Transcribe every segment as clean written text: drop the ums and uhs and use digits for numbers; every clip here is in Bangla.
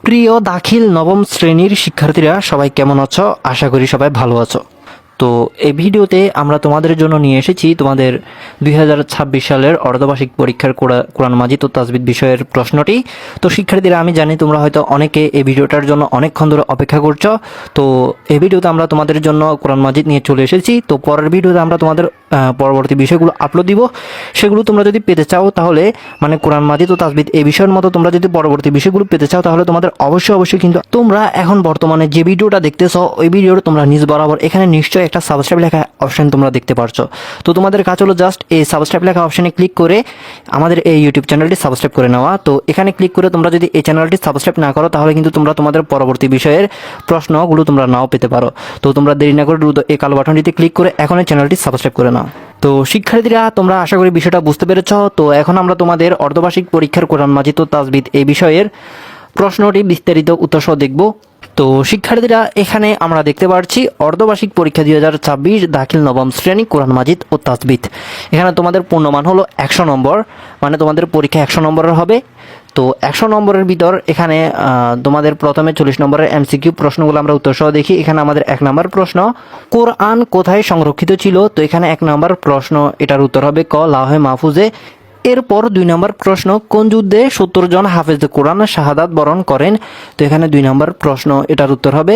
প্রিয় দাখিল নবম শ্রেণীর শিক্ষার্থীরা সবাই কেমন আছো? আশা করি সবাই ভালো আছো। তো এই ভিডিওতে আমরা তোমাদের জন্য নিয়ে এসেছি তোমাদের 2026 সালের অর্ধবার্ষিক পরীক্ষার কোরআন মাজিদ ও তাজবিদ বিষয়ের প্রশ্নটি। তো শিক্ষার্থীরা, আমি জানি তোমরা হয়তো অনেকে এই ভিডিওটার জন্য অনেকক্ষণ ধরে অপেক্ষা করছো। তো এই ভিডিওতে আমরা তোমাদের জন্য কোরআন মাজিদ নিয়ে চলে এসেছি। তো পরের ভিডিওতে আমরা তোমাদের পরবর্তী বিষয়গুলো আপলোড দিব। সেগুলো তোমরা যদি পেতে চাও তাহলে মানে কোরআন মাজিদ ও তাজবিদ এই বিষয়ের মতো তোমরা যদি পরবর্তী বিষয়গুলো পেতে চাও তাহলে তোমাদের অবশ্যই কিন্তু তোমরা এখন বর্তমানে যে ভিডিওটা দেখতেছো ওই ভিডিওটা তোমরা নিজ বরাবর এখানে নিশ্চয়ই একটা সাবস্ক্রাইব লেখা অপশন তোমরা দেখতে পারছো। তো তোমাদের কাজ হলো জাস্ট এই সাবস্ক্রাইব লেখা অপশনে ক্লিক করে আমাদের এই ইউটিউব চ্যানেলটি সাবস্ক্রাইব করে নেওয়া। তো এখানে ক্লিক করে তোমরা যদি এই চ্যানেলটি সাবস্ক্রাইব না করো তাহলে কিন্তু তোমরা তোমাদের পরবর্তী বিষয়ের প্রশ্নগুলো তোমরা নাও পেতে পারো। তো তোমরা দেরি না করে দ্রুত এই কালো বাটনটিতে ক্লিক করে এখন এই চ্যানেলটি সাবস্ক্রাইব করে নাও। তো শিক্ষার্থীরা, তোমরা আশা করি বিষয়টা বুঝতে পেরেছ। তো এখন আমরা তোমাদের অর্ধবার্ষিক পরীক্ষার কোরআন মাজিদ ও তাজবিদ এই বিষয়ের প্রশ্নটি বিস্তারিত উত্তর সহ দেখব। তো শিক্ষার্থীরা, এখানে আমরা দেখতে পাচ্ছি অর্ধবার্ষিক পরীক্ষা 2026 দাখিল নবম শ্রেণী কোরআন মাজিদ ও তাজবিদ। এখানে তোমাদের পূর্ণমান হলো 100 নম্বর, মানে তোমাদের পরীক্ষা 100 নম্বরের হবে। তো 100 নম্বরের ভিতর এখানে তোমাদের প্রথমে 40 নম্বরের এমসিকিউ প্রশ্নগুলো আমরা উত্তর সহ দেখি। এখানে আমাদের 1 নম্বর প্রশ্ন, কোরআন কোথায় সংরক্ষিত ছিল? তো এখানে 1 নম্বর প্রশ্ন, এটার উত্তর হবে ক, লাওহে মাহফুজে। এরপর 2 নম্বর প্রশ্ন, কোন যুদ্ধে 70 জন হাফেজ কোরআন শাহাদাত বরণ করেন? তো এখানে 2 নম্বর প্রশ্ন, এটার উত্তর হবে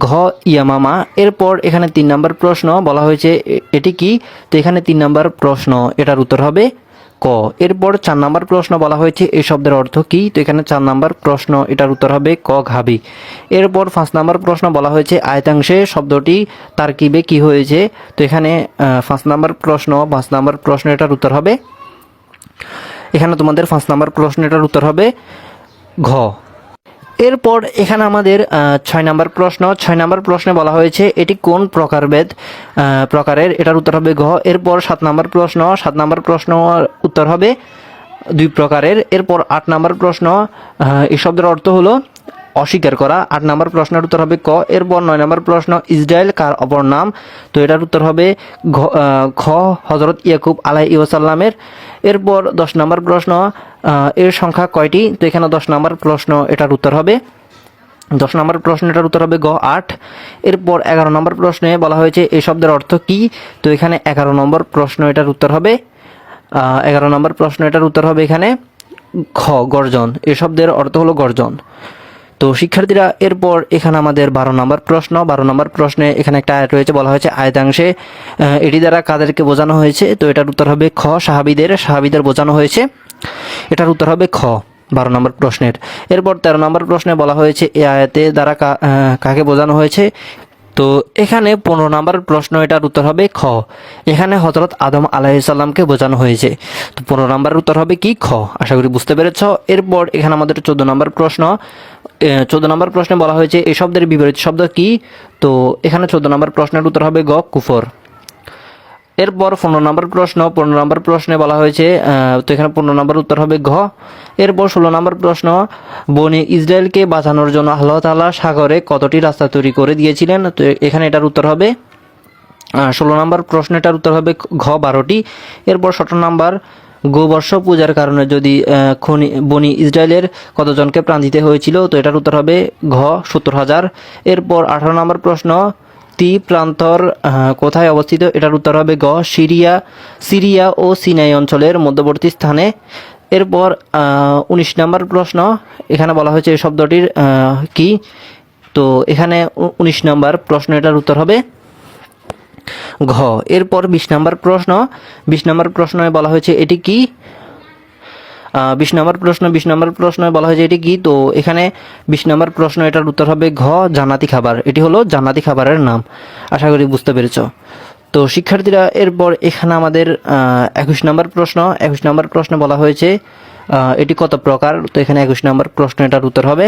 ঘ, ইয়ামামা। এরপর এখানে 3 নম্বর প্রশ্ন বলা হয়েছে এটি কি? তো এখানে 3 নম্বর প্রশ্ন, এটার উত্তর হবে ক। এরপর 4 নম্বর প্রশ্ন বলা হয়েছে এই শব্দের অর্থ কি? তো এখানে 4 নম্বর প্রশ্ন, এটার উত্তর হবে ক, ঘাবি। এরপর 5 নম্বর প্রশ্ন বলা হয়েছে আয়তাংশে শব্দটি তারকিবে কি হয়েছে? তো এখানে 5 নম্বর প্রশ্ন, এটার উত্তর হবে, এখানে তোমাদের 5 নম্বর প্রশ্ন, এটার উত্তর হবে ঘ। এরপর এখানে আমাদের 6 নম্বর প্রশ্ন, 6 নম্বর প্রশ্নে বলা হয়েছে এটি কোন প্রকারের? এটার উত্তর হবে ঘ। এরপর 7 নম্বর প্রশ্ন, 7 নম্বর প্রশ্ন উত্তর হবে 2 প্রকারের। এরপর 8 নম্বর প্রশ্ন, এই শব্দের অর্থ হলো অস্বীকার করা। 8 নম্বর প্রশ্নের উত্তর হবে ক। এরপর 9 নম্বর প্রশ্ন, ইসরায়েল কার অপর নাম? তো এটার উত্তর হবে খ, হযরত ইয়াকুব আলাইহিস সালামের। এরপর 10 নম্বর প্রশ্ন, এর সংখ্যা কয়টি? তো এখানে 10 নম্বর প্রশ্ন, এটার উত্তর হবে 10 নম্বর প্রশ্ন, এটার উত্তর হবে গ, 8। এরপর 11 নম্বর প্রশ্নে বলা হয়েছে এই শব্দের অর্থ কি? তো এখানে 11 নম্বর প্রশ্ন, এটার উত্তর হবে 11 নম্বর প্রশ্ন, এটার উত্তর হবে এখানে খ, গর্জন। এই শব্দের অর্থ হলো গর্জন। তো শিক্ষার্থীরা, এরপর এখানে আমাদের 12 নম্বর প্রশ্ন, 12 নম্বর প্রশ্নে এখানে একটা আয়াত রয়েছে, বলা হয়েছে আয়াতাংশে এটি দ্বারা কাদেরকে বোঝানো হয়েছে? তো এটার উত্তর হবে খ, সাহাবীদের বোঝানো হয়েছে। এটার উত্তর হবে খ 12 নম্বর প্রশ্নের। এরপর 13 নম্বর প্রশ্নে বলা হয়েছে এই আয়াতে দ্বারা কাকে বোঝানো হয়েছে? তো এখানে 15 নম্বর প্রশ্ন, এটার উত্তর হবে খ, এখানে হযরত আদম আলাইহিস সালামকে বোঝানো হয়েছে। তো 15 নম্বর উত্তর হবে কি? খ। আশা করি বুঝতে পেরেছ। এরপর এখানে আমাদের 14 নম্বর প্রশ্ন, 14 নম্বর প্রশ্নে বলা হয়েছে এই শব্দের বিপরীত শব্দ কি? তো এখানে 14 নম্বর প্রশ্নের উত্তর হবে গ, কুফর। এরপর 15 নম্বর প্রশ্ন, 15 নম্বর প্রশ্নে বলা হয়েছে তো এখানে 15 নম্বর উত্তর হবে ঘ। এরপর 16 নম্বর প্রশ্ন, বনি ইসরায়েলকে বাঁচানোর জন্য আল্লাহ তাআলা সাগরে কতটি রাস্তা তৈরি করে দিয়েছিলেন? তো এখানে এটার উত্তর হবে 16 নম্বর প্রশ্ন, এটার উত্তর হবে ঘ, 12টি। এরপর 17 নম্বর, গোবর্ষ পূজার কারণে যদি বনি ইসরায়েলের কতজনকে প্রাণ দিতে হয়েছিল? তো এটার উত্তর হবে ঘ, 70,000। এরপর 18 নম্বর প্রশ্ন, তি প্রান্তর কোথায় অবস্থিত? এটার উত্তর হবে গ, সিরিয়া ও সিনাই অঞ্চলের মধ্যবর্তী স্থানে। এরপর 19 নম্বর প্রশ্ন, এখানে বলা হয়েছে এই শব্দটির কি? তো এখানে 19 নম্বর প্রশ্ন, এটার উত্তর হবে ঘ। এরপর 20 নম্বর প্রশ্ন, 20 নম্বর প্রশ্নে বলা হয়েছে এটি কি? 20 নম্বর প্রশ্নে বলা হয়েছে এটি কি? তো এখানে 20 নম্বর প্রশ্ন, এটার উত্তর হবে ঘ, জান্নাতি খাবার। এটি হলো জান্নাতি খাবারের নাম। আশা করি বুঝতে পেরেছ। তো শিক্ষার্থীরা, এরপর এখানে আমাদের 21 নম্বর প্রশ্ন, 21 নম্বর প্রশ্নে বলা হয়েছে এটি কত প্রকার? তো এখানে 21 নম্বর প্রশ্ন, এটার উত্তর হবে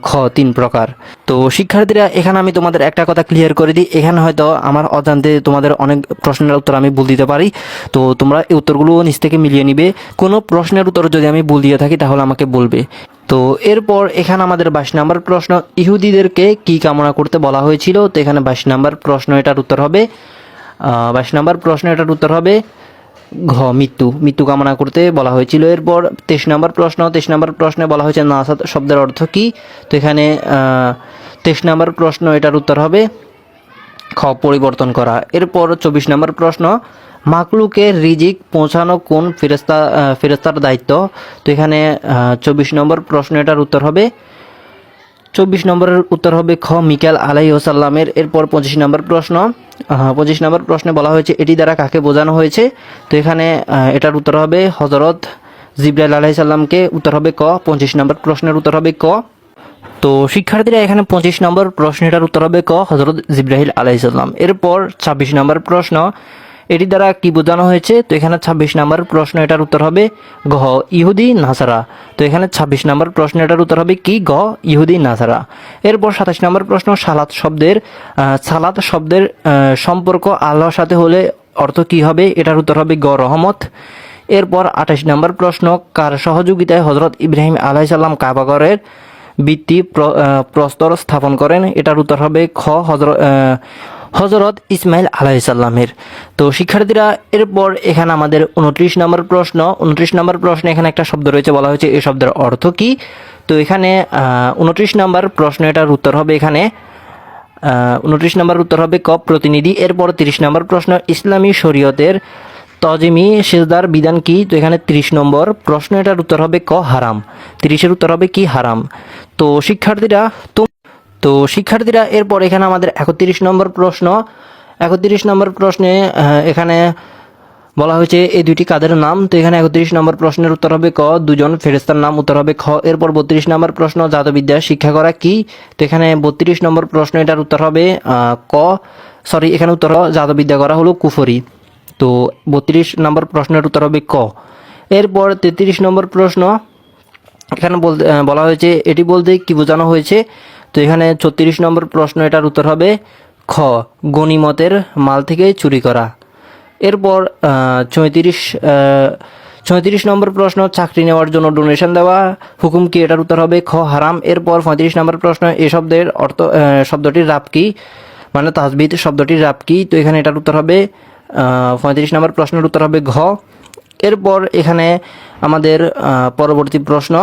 খ, 3 প্রকার। তো শিক্ষার্থীরা, এখানে আমি তোমাদের একটা কথা ক্লিয়ার করে দিই, এখানে হয়তো আমার অজান্তে তোমাদের অনেক প্রশ্নের উত্তর আমি ভুল দিতে পারি। তো তোমরা এই উত্তরগুলো নিজ থেকে মিলিয়ে নিবে। কোনো প্রশ্নের উত্তর যদি আমি ভুল দিয়ে থাকি তাহলে আমাকে বলবে। তো এরপর এখানে আমাদের 22 নম্বর প্রশ্ন, ইহুদিদেরকে কি কামনা করতে বলা হয়েছিল? তো এখানে 22 নম্বর প্রশ্ন, এটার উত্তর হবে 22 নম্বর প্রশ্ন, এটার উত্তর হবে মৃত্যু কামনা করতে বলা হয়েছিল। এরপর 23 নম্বর প্রশ্নে বলা হয়েছে নাসাত শব্দের অর্থ কি? তো এখানে 23 নম্বর প্রশ্ন, এটার উত্তর হবে খ পরিবর্তন করা। এরপর 24 নম্বর প্রশ্ন, মাকলুকের রিজিক পৌঁছানো কোন ফেরেশতার দায়িত্ব? তো এখানে 24 নম্বর প্রশ্ন, এটার উত্তর হবে 24 নম্বরের উত্তর হবে খ মিকাইল আলাইহিসসালামের। এরপর 25 নম্বর প্রশ্ন, 25 নম্বর প্রশ্নে বলা হয়েছে এটি দ্বারা কাকে বোঝানো হয়েছে? তো এখানে এটার উত্তর হবে হযরত জিবরাইল আলাইহিস সালামকে। উত্তর হবে ক। 25 নম্বর প্রশ্নের উত্তর হবে ক। তো শিক্ষার্থীরা এখানে 25 নম্বর প্রশ্নটার উত্তর হবে ক হযরত জিবরাইল আলাইহিস সালাম। এরপর 26 নম্বর প্রশ্ন, এটি দ্বারা কি বোঝানো হয়েছে? তো এখানে 26 নম্বর প্রশ্ন, এটার উত্তর হবে ঘ ইহুদি নাসারা। তো এখানে 26 নম্বর প্রশ্ন, এটার উত্তর হবে কি? ঘ ইহুদি নাসারা। এরপর 27 নম্বর প্রশ্ন, সালাত শব্দের সম্পর্ক আল্লাহর সাথে হলে অর্থ কি হবে? এটার উত্তর হবে গ রহমত। এরপর 28 নম্বর প্রশ্ন, কার সহযোগিতায় হযরত ইব্রাহিম আলাইহিস সালাম কাবা ঘরের ভিত্তি প্রস্তর স্থাপন করেন? এটার উত্তর হবে খ হযরত ইসমাইল আলাইহিস সালামের। তো শিক্ষার্থীরা এরপর এখানে আমাদের 29 নম্বর প্রশ্ন, 29 নম্বর প্রশ্নে এখানে একটা শব্দ রয়েছে, বলা হয়েছে এই শব্দের অর্থ কি? তো এখানে 29 নম্বর প্রশ্ন, এটার উত্তর হবে এখানে 29 নম্বর উত্তর হবে ক প্রতিনিধি। এরপর 30 নম্বর প্রশ্ন, ইসলামী শরীয়তের তজিমি সেজদার বিধান কি? তো এখানে 30 নম্বর প্রশ্ন, এটার উত্তর হবে ক হারাম। 30-এর উত্তর হবে কি? হারাম। তো শিক্ষার্থীরা এরপর এখানে আমাদের 31 নম্বর প্রশ্ন, 31 নম্বর প্রশ্নে এখানে বলা হয়েছে এই দুইটি কাদের নাম? তো এখানে 31 নম্বর প্রশ্নের উত্তর হবে ক দুজন ফেরেশতার নাম। উত্তর হবে খ। এরপর 32 নম্বর প্রশ্ন, জাদুবিদ্যা শিক্ষা করা কি? তো এখানে 32 নম্বর প্রশ্ন, এটার উত্তর হবে এখানে উত্তর জাদুবিদ্যা করা হলো কুফরি। তো 32 নম্বর প্রশ্নের উত্তর হবে ক। এরপর 33 নম্বর প্রশ্ন, এখানে বলা হয়েছে এটি বলতে কি বোঝানো হয়েছে? তো এখানে 36 নম্বর প্রশ্ন, এটার উত্তর হবে খ গনিমতের মাল থেকে চুরি করা। এরপর 34 নম্বর প্রশ্ন, চাকরি নেওয়ার জন্য ডোনেশন দেওয়া হুকুম কি? এটার উত্তর হবে খ হারাম। এরপর 35 নম্বর প্রশ্ন, এই শব্দের অর্থ শব্দটির রাব কি? মানে তাসবিদ শব্দটির রাব কি? তো এখানে এটার উত্তর হবে 35 নম্বর প্রশ্নের উত্তর হবে ঘ। এরপর এখানে আমাদের পরবর্তী প্রশ্ন,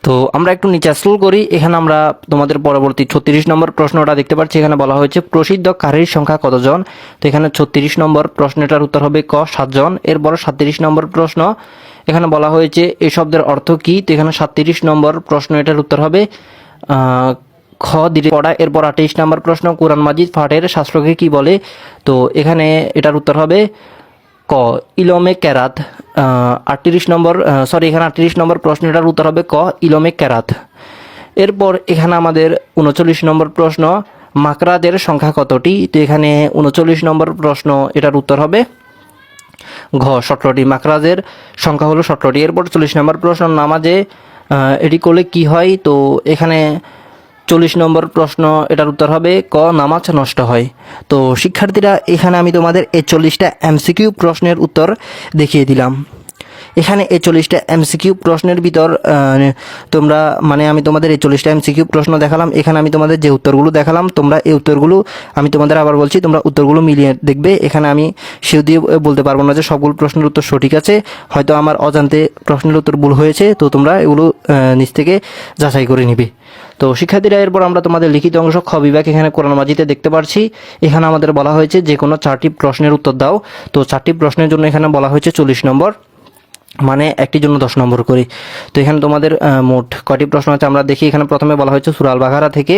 তো আমরা একটু নিচে স্ক্রল করি। এখানে আমরা তোমাদের পরবর্তী 36 নম্বর প্রশ্নটা দেখতে পাচ্ছি। এখানে বলা হয়েছে প্রসিদ্ধ কারীর সংখ্যা কতজন? তো এখানে 36 নম্বর প্রশ্নটার উত্তর হবে ক 7 জন। এরপর 37 নম্বর প্রশ্ন, এখানে বলা হয়েছে এই শব্দের অর্থ কি? তো এখানে 37 নম্বর প্রশ্ন, এটার উত্তর হবে খ দিলে পড়া। এরপর 28 নম্বর প্রশ্ন, কোরআন মাজিদ পাঠের শাস্ত্রকে কি বলে? তো এখানে এটার উত্তর হবে ক ইলমে কেরাত। 38 নম্বর প্রশ্নটার উত্তর হবে ক ইলমে কেরাত। এরপর এখানে আমাদের 39 নম্বর প্রশ্ন, মাকরাজের সংখ্যা কতটি? তো এখানে 39 নম্বর প্রশ্ন, এটার উত্তর হবে ঘ 17টি। মাকরাজের সংখ্যা হলো 17টি। এরপর 40 নম্বর প্রশ্ন, নামাজে এটি করলে কি হয়? তো এখানে 40 নম্বর প্রশ্ন, এটার উত্তর হবে ক নামাজ নষ্ট হয়। তো শিক্ষার্থীরা এখানে আমি তোমাদের এই 40টা এমসিকিউ প্রশ্নের উত্তর দেখিয়ে দিলাম। এখানে এই 40টা এমসিকিউ প্রশ্নের ভিতর আমি তোমাদের এই 40টা এমসিকিউ প্রশ্ন দেখালাম। এখানে আমি তোমাদের যে উত্তরগুলো দেখালাম, তোমরা এই উত্তরগুলো আমি তোমাদের আবার বলছি, তোমরা উত্তরগুলো মিলিয়ে দেখবে। এখানে আমি সেও দিয়ে বলতে পারবো না যে সবগুলো প্রশ্নের উত্তর সঠিক আছে, হয়তো আমার অজান্তে প্রশ্নের উত্তর ভুল হয়েছে। তো তোমরা এগুলো নিজ থেকে যাচাই করে নিবে। তো শিক্ষার্থীরা এরপর আমরা তোমাদের লিখিত অংশ খ বিভাগ এখানে কোরআন মাজিদে দেখতে পাচ্ছি। এখানে আমাদের বলা হয়েছে যে কোনো 4টি প্রশ্নের উত্তর দাও। তো 4টি প্রশ্নের জন্য এখানে বলা হয়েছে 40 নম্বর, মানে একটির জন্য 10 নম্বর করে। তো এখানে তোমাদের মোট কয়টি প্রশ্ন আছে আমরা দেখি। এখানে প্রথমে বলা হয়েছে সূরা আল বাকারা থেকে,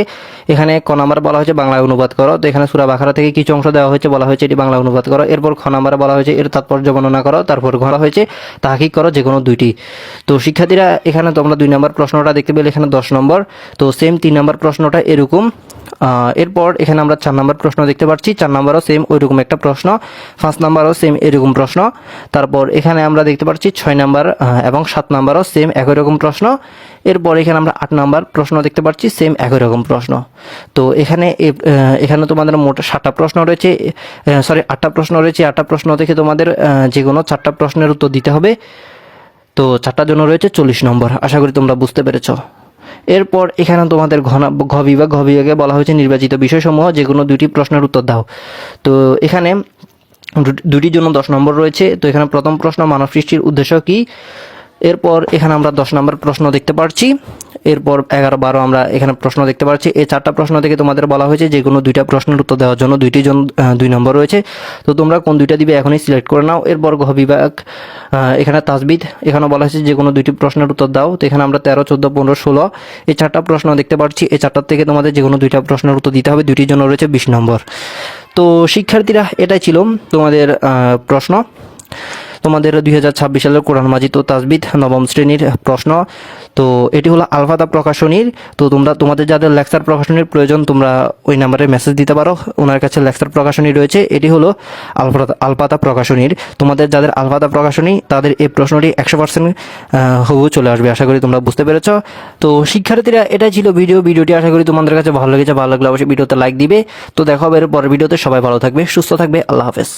এখানে ক নাম্বার বলা হয়েছে বাংলায় অনুবাদ করো। তো এখানে সূরা বাকারা থেকে কিছু অংশ দেওয়া হয়েছে, বলা হয়েছে এটি বাংলা অনুবাদ করো। এরপর খ নাম্বারে বলা হয়েছে এর তাৎপর্য বর্ণনা করো। তারপর বলা হয়েছে তাহকিক করো যে কোনো 2টি। তো শিক্ষার্থীরা এখানে তোমরা 2 নম্বর প্রশ্নটা দেখতে পেলে এখানে 10 নম্বর। তো সেম 3 নম্বর প্রশ্নটা এরকম। এরপর এখানে আমরা 4 নম্বর প্রশ্ন দেখতে পাচ্ছি, 4 নম্বরও সেম ওইরকম একটা প্রশ্ন, 5 নম্বরও সেম এরকম প্রশ্ন। তারপর এখানে আমরা দেখতে পাচ্ছি 6 নম্বর এবং 7 নম্বরও সেম একই রকম প্রশ্ন। এরপর এখানে আমরা 8 নম্বর প্রশ্ন দেখতে পাচ্ছি, সেম একই রকম প্রশ্ন। তো এখানে তোমাদের মোট 7টা প্রশ্ন রয়েছে, 8টা প্রশ্ন রয়েছে। 8টা প্রশ্ন থেকে তোমাদের যে কোনো 4টা প্রশ্নের উত্তর দিতে হবে। তো 4টার জন্য রয়েছে 40 নম্বর। আশা করি তোমরা বুঝতে পেরেছ। এরপর এখানে তোমাদের ঘ বিভাগে বলা হয়েছে নির্বাচিত বিষয়সমূহ যে কোনো 2টি প্রশ্নের উত্তর দাও। তো এখানে দুটির জন্য 10 নম্বর রয়েছে। তো এখানে প্রথম প্রশ্ন, মানব সৃষ্টির উদ্দেশ্য কি। এরপর এখানে আমরা 10 নম্বর প্রশ্ন দেখতে পাচ্ছি। এরপর 11, 12 আমরা এখানে প্রশ্ন দেখতে পাচ্ছি। এই 4টা প্রশ্ন থেকে তোমাদের বলা হয়েছে যে কোনো 2টা প্রশ্নের উত্তর দেওয়ার জন্য 2 নম্বর রয়েছে। তো তোমরা কোন 2টা দিবে এখনই সিলেক্ট করে নাও। এরপর ঘ বিভাগ, এখানে তাজবিদ, এখানে বলা হয়েছে যে কোনো 2টি প্রশ্নের উত্তর দাও। তো এখানে আমরা 13, 14, 15, 16 এই 4টা প্রশ্ন দেখতে পাচ্ছি। এই 4টার থেকে তোমাদের যে কোনো 2টা প্রশ্নের উত্তর দিতে হবে। 2টির জন্য রয়েছে 20 নম্বর। তো শিক্ষার্থীরা, এটাই ছিল তোমাদের প্রশ্ন। তোমাদের 2026 সালের কোরআন মাজিদ ও তাজবিদ নবম শ্রেণীর প্রশ্ন। তো এটি হলো আলফাদা প্রকাশনীর। তো তোমাদের যাদের লেকচার প্রকাশনীর প্রয়োজন, তোমরা ওই নাম্বারে মেসেজ দিতে পারো, ওনার কাছে লেকচার প্রকাশনী রয়েছে। এটি হলো আলফাদা প্রকাশনীর। তোমাদের যাদের আলফাদা প্রকাশনী, তাদের এই প্রশ্নটি 100% হবু চলে আসবে। আশা করি তোমরা বুঝতে পেরেছ। তো শিক্ষার্থীরা, এটাই ছিল ভিডিওটি আশা করি তোমাদের কাছে ভালো লেগেছে। ভালো লাগলে অবশ্যই ভিডিওতে লাইক দিবে। তো দেখা হবে এর পরের ভিডিওতে। সবাই ভালো থাকবে, সুস্থ থাকবে। আল্লাহ হাফেজ।